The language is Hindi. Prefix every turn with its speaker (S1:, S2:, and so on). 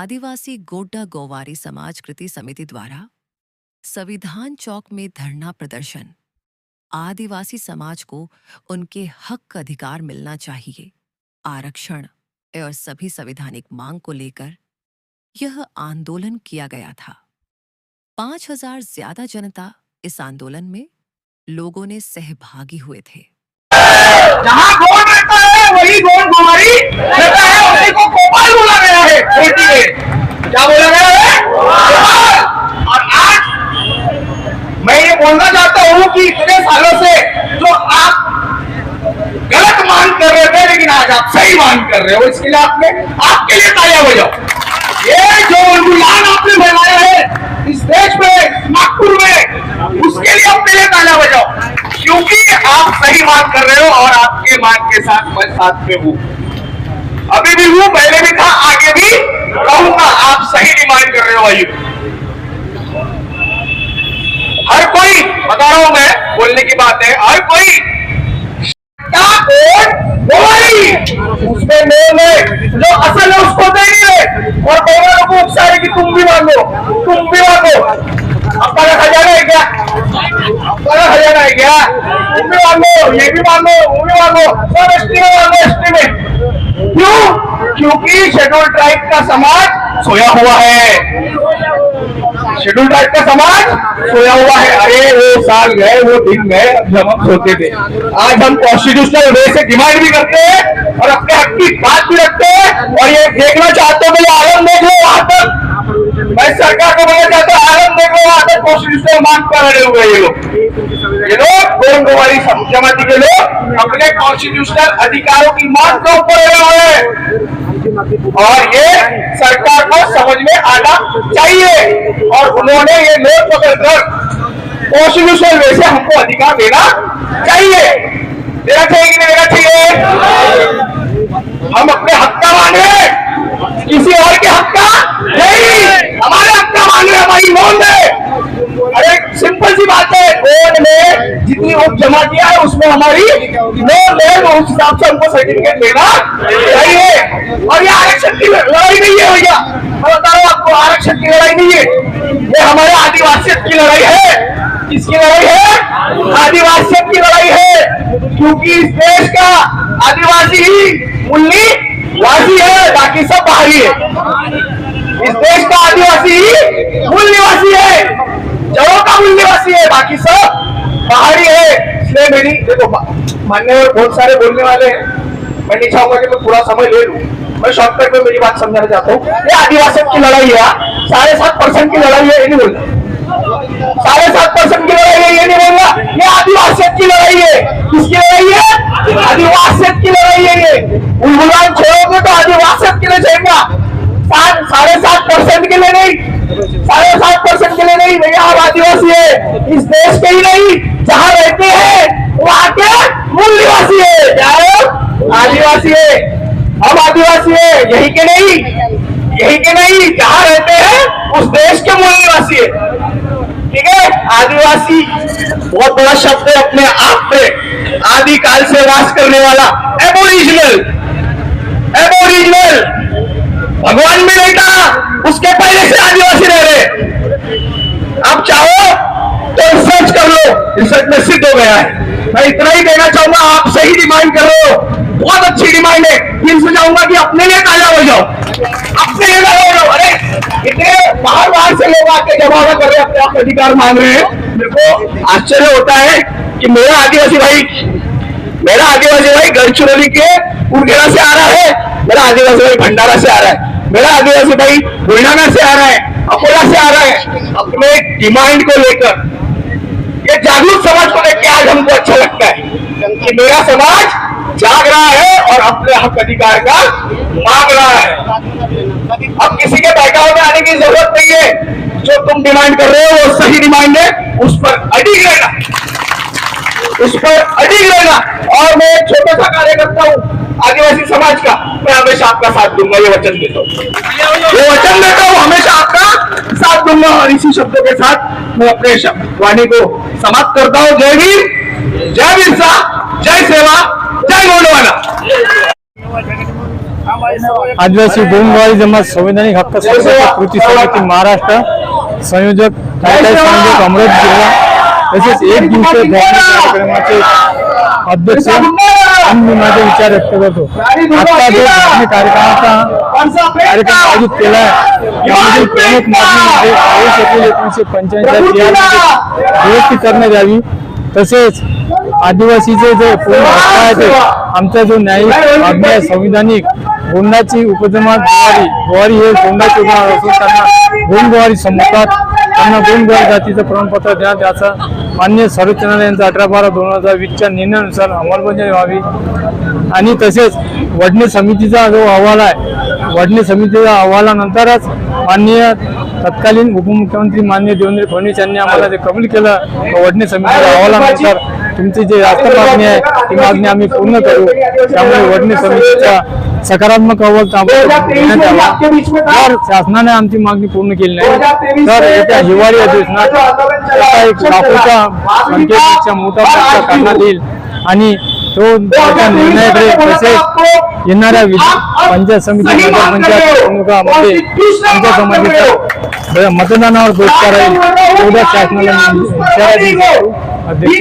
S1: आदिवासी गोड्डा गोवारी समाज कृति समिति द्वारा संविधान चौक में धरना प्रदर्शन। आदिवासी समाज को उनके हक अधिकार मिलना चाहिए, आरक्षण और सभी संवैधानिक मांग को लेकर यह आंदोलन किया गया था। 5000 ज्यादा जनता इस आंदोलन में लोगों ने सहभागी हुए थे।
S2: जहाँ गोंड रहता है वही गोंड गोवारी रहता है, उसी को गोपाल बोला गया है। क्या बोला गया है? गोपाल। और आज मैं ये बोलना चाहता हूँ कि इतने सालों से जो आप गलत मांग कर रहे थे, लेकिन आज आप सही मांग कर रहे हो, इसके लिए आपके लिए तालियां बजाओ। ये जो उन्मूलन आपने बनाया है इस देश में, नागपुर में, उसके लिए अपने लिए तालियां बजाओ, क्योंकि आप सही मांग कर रहे हो और आपके मांग के साथ मैं साथ में हूं। अभी भी हूं, पहले भी था, आगे भी रहूंगा। आप सही डिमांड कर रहे हो भाई। हर कोई, बता रहा हूं मैं, बोलने की बात है, हर कोई उसमें जो असल है उसको देंगे और दोनों को उकसाए कि तुम भी मांगो, तुम भी मांगो। आपका खजाना है क्या? आपका खजाना है क्या? तुम भी मांगो, ये भी मांगो, वो भी मांगो, सब एसटी में मांगो, एसटी में। क्यों? क्योंकि शेड्यूल ट्राइब का समाज सोया हुआ है। शेड्यूल ट्राइब का समाज सोया हुआ है। अरे वो साल गए, वो दिन गए जब हम सोते थे। आज हम कॉन्स्टिट्यूशनल वे से डिमांड भी करते हैं और अपने हक की बात भी रखते हैं। और ये देखना चाहते हो, ये आलम देख लो वहां तक, मैं सरकार को बोलना चाहता हूँ, आलम देख लो वहां तक कॉन्स्टिट्यूशनल मांग पर अड़े हुए ये लोग गोंड गोवारी जमाती के लोग अपने कॉन्स्टिट्यूशनल अधिकारों की मांग के ऊपर अड़े हुए हैं। और ये सरकार को समझ में आना चाहिए और उन्होंने ये नोट पकड़कर कॉन्स्टिट्यूशनल वे से हमको अधिकार देना चाहिए। देना चाहिए कि नहीं देना चाहिए? हम अपने हक का मांग रहे हैं, किसी और के हक का नहीं, हमारे हक का मांग रहे हैं, हमारी मांग है। अरे सिंपल सी बात है, बोर्ड ने जितनी वोट जमा किया है उसमें हमारी नोट है, तो उस हिसाब से हमको सर्टिफिकेट देना चाहिए। और ये आरक्षण की लड़ाई नहीं है भैया, मैं बता रहा हूँ आपको, आरक्षण की लड़ाई नहीं है, ये हमारे आदिवासियत की लड़ाई है। किसकी लड़ाई है? आदिवासियत की लड़ाई है, क्योंकि इस देश का आदिवासी ही मूल्यवासी है, बाकी सब बाहरी है। इस देश का आदिवासी ही मूल निवासी है, जड़ों का मूल निवासी है, बाकी सब बाहरी है। इसलिए मेरी देखो, मान्यवर बहुत सारे बोलने वाले हैं, मैं नहीं चाहूंगा कि मैं पूरा समय ले लूं, मैं शॉर्टकट में मेरी बात समझाना चाहता हूँ। ये आदिवासियों की लड़ाई है, 7.5% की लड़ाई है, ये नहीं बोलना। 7.5% की लड़ाई है, ये नहीं बोलना। ये आदिवासियत की लड़ाई है। किसकी लड़ाई है? आदिवासियत की लड़ाई है। ये उन्मूलन छोड़ोगे तो आदिवासियत के लिए जाएगा, 7.5% के लिए नहीं, 7.5% के लिए नहीं भैया। आप आदिवासी है, इस देश के ही नहीं, जहाँ रहते हैं वहां के मूल निवासी है। क्या है? आदिवासी है, हम आदिवासी है, यही के नहीं, यही के नहीं, जहाँ रहते हैं उस देश के मूल निवासी है। ठीक है? आदिवासी बहुत बड़ा शब्द है अपने आप पे, आदिकाल से वास करने वाला, एबोरिजिनल। एबोरिजिनल भगवान में नहीं था, उसके पहले से आदिवासी रह रहे। आप चाहो तो रिसर्च कर लो, रिसर्च में सिद्ध हो गया है। मैं इतना ही कहना चाहूंगा, आप सही डिमांड कर रहे हो, बहुत अच्छी डिमांड है। दिल से चाहूंगा कि अपने लिए ताजा हो जाओ, अपने लिए ताजा हो जाओ। अरे इतने बाहर से लोग आके जमा कर रहे हैं, अपने आप अधिकार मांग रहे हैं। मेरे को आश्चर्य होता है कि मेरा आदिवासी भाई गढ़चिरौली के उरगेरा से आ रहा है, मेरा आदिवासी भाई भंडारा से आ रहा है, मेरा आदिवासी भाई बुलढाना से आ रहा है, अकोला से आ रहा है, अपने डिमांड को लेकर। ये जागरूक समाज को देख के आज हमको अच्छा लगता है कि मेरा समाज जाग रहा है और अपने हक अधिकार का मांग रहा है। अब किसी के बहकावे में आने की जरूरत नहीं है। जो तुम डिमांड कर रहे हो वो सही डिमांड है, उस पर अडिग रहना, उस पर अडिग रहना। और मैं एक छोटा सा कार्यकर्ता हूँ आदिवासी समाज का, मैं हमेशा आपका साथ दूंगा, ये वचन देता हूँ, हमेशा आपका साथ दूंगा। और इसी शब्दों के साथ मैं अपने वाणी को समाप्त करता हूँ। जय वीर, जय बिरसा, जय सेवा, जय गोंडवाना।
S3: आदिवासी गोंडवारी जमात संवैधानिक हक्क संरक्षण कृती समिती महाराष्ट्र संयोजक टायटाई संयोजक अमरावती जिल्हा तसेच एक दिवसीय धार्मिक कार्यक्रमाचे अध्यक्ष आणि मी माझे विचार व्यक्त करतो. आता जो धार्मिक कार्यक्रम आयोजित केला आहे त्यामध्ये प्रमुख मागणीमध्ये 1985 दुरुस्ती करण्यात यावी. तसेच आदिवासीचे जे पूर्ण हक्क आहे ते आमचा जो न्यायिक मागणी आहे संविधानिक गोंडाची उपजमात गोवारी हे गोंडाचे उपजमात असून त्यांना गोंड गोवारी संबोधतात. त्यांना गोंड गोवारी जातीचं प्रमाणपत्र देण्यात याचं मान्य सर्वोच्च न्यायालयाचा 18/12/2020च्या निर्णयानुसार अंमलबजावणी व्हावी. आणि तसेच वडणे समितीचा जो अहवाल आहे वडणे समितीच्या अहवालानंतरच माननीय तत्कालीन उपमुख्यमंत्री माननीय देवेंद्र फडणवीस यांनी आम्हाला जे कबूल केलं वडणे समितीच्या अहवालानंतर तुमची जी जास्त मागणी आहे ती मागणी आम्ही पूर्ण करू. त्यामुळे वडणे समितीचा सकारात्मक अहवाल देण्यात यावा. जर शासनाने आमची मागणी पूर्ण केली नाही तर येत्या हिवाळी अधिवेशनात त्याचा एक लाखोच्या संख्येपेक्षा मोठा मोर्चा काढण्यात येईल आणि तो त्याच्या निर्णयाकडे तसेच येणाऱ्या पंचायत समिती नगरपंचायत प्रमुखामध्ये आमच्या समाजाच्या मतदानावर बहिष्कार राहील एवढ्या शासनाला इशारा देतो. अध्यक्ष